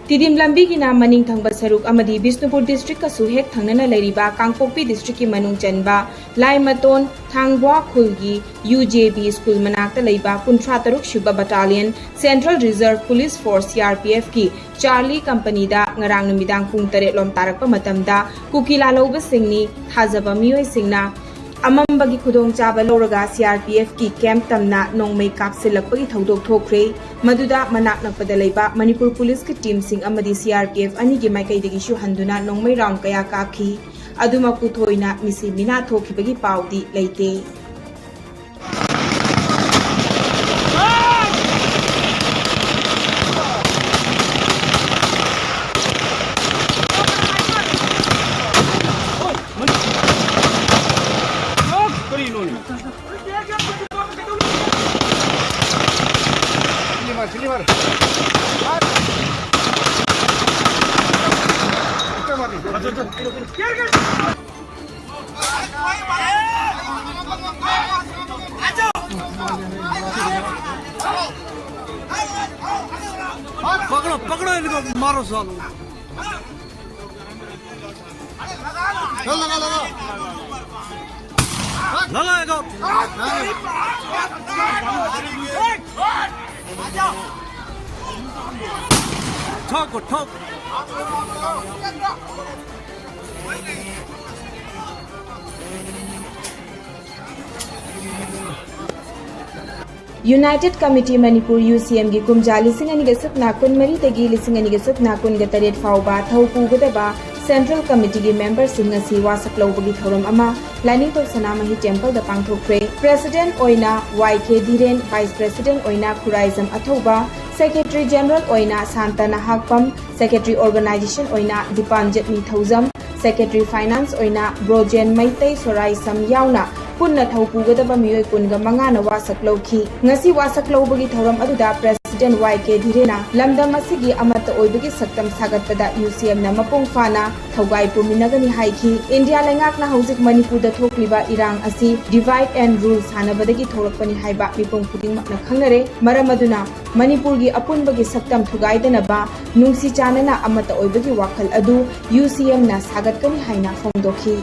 Tidim lambi ki na maning thangba saruk amadi Bisnupur district ka suhek thangnana lairiba Kangpokpi district ki manung chanba Laimaton Thangwa Khulgi UJB school manakta laiba Kuntra Taruk Shuba Battalion Central Reserve Police Force CRPF ki Charlie Company da ngarang numidang pung 8 lom tarakpa matamda kukila lawba singni thajaba miyoi singna Amambagi khudong chaba loraga CRPF ki camp tamna nongmei kapsilakpagi thodok thokre maduda manak nakpada leiba Manipur Police ki team sing amadi CRPF ani gi maikai degi shu handuna nongmei round kaya kapki aduma kuthoina misi mina thokibagi paudi leite पकड़ो पकड़ो इनको मारो सालो लगा लगा लगाएगा ठोको ठोक United Committee Manipur UCM gi kumja lising ani gasuk nakun mari tagi lising ani gasuk nakun gataret fauba thaupu gadaba Central Committee gi members sing asi wasak lawbagi thoram ama lining to sanamahi temple da pangthokre President Oina YK Dhiren Vice President Oina Khuraizam Athoba Secretary General Oina Santana Hakpam Secretary Organization Oina Dipanjit Nithauzam Secretary Finance Oina Brojen Maitai Sorai Sam Yauna punna thaupu gadaba miyoi kunga mangana wasak lawki ngasi wasak lawbagi thoram aduda President YK Dhirena lamdam asigi amata oibagi saktam sagatpada UCM na mapung fana thaugai puminagani haiki India lengak na hojik Manipur da thokliba irang asi divide and rule sanabadagi thorakpani haiba mipung khudingmak na khangnare maramaduna Manipur gi apunbagi saktam thugaidana ba nungsi chanana amata oibagi wakhal adu UCM na sagatkani haina phongdokhi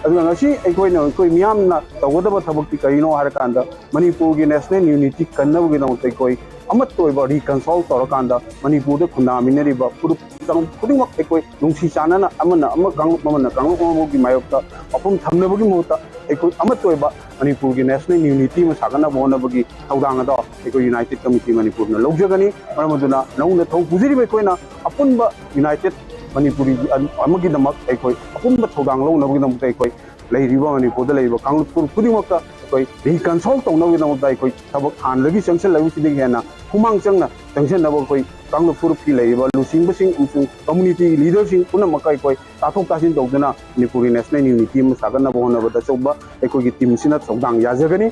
अखोई मियामना तौगदब थबक्ति करिनो हरकांदा मणिपुर की national unity कन्नबगी नमते कोई अमत तोइबा रिकंसल तौरकांदा मणिपुर दे खुनामिनरिबा पुरु तंग खुदिमक एकोई नुंसी चानना अमना अम Kong ममना Kong कोमोगी मायोक्ता अपुम थमनबगी Mota एकोई अमत तोइबा मणिपुर की national unity में सागना बोनबगी थौदांग दा एकोई United committee Manipur न लौजगनी मरमदुना नौना थौ पुजिरिबा एकोइना अपुनबा यूनाइटेड मणिपुरी अमगी नमक एकोई अपुनबा थौदांग लौनबगी नमक एकोई लेरिबा मणिपुर दा लेरिबा कांगपुर खुदिमक कोई रिकंसल तौनबगी नमक एकोई थबक हानलगी संसल लविसिदि हेना हुमांग चंगना तंगसनबो कोई कांगपुर फी लेरिबा लुसिंग बसिंग उसु कम्युनिटी लीडर सिंग पुनमक एकोई ताथोक तासिन तौदना मणिपुरी नेशनल यूनिटी में सागना बोनबदा चौबा एकोई टीम सिना थौदांग याजगनी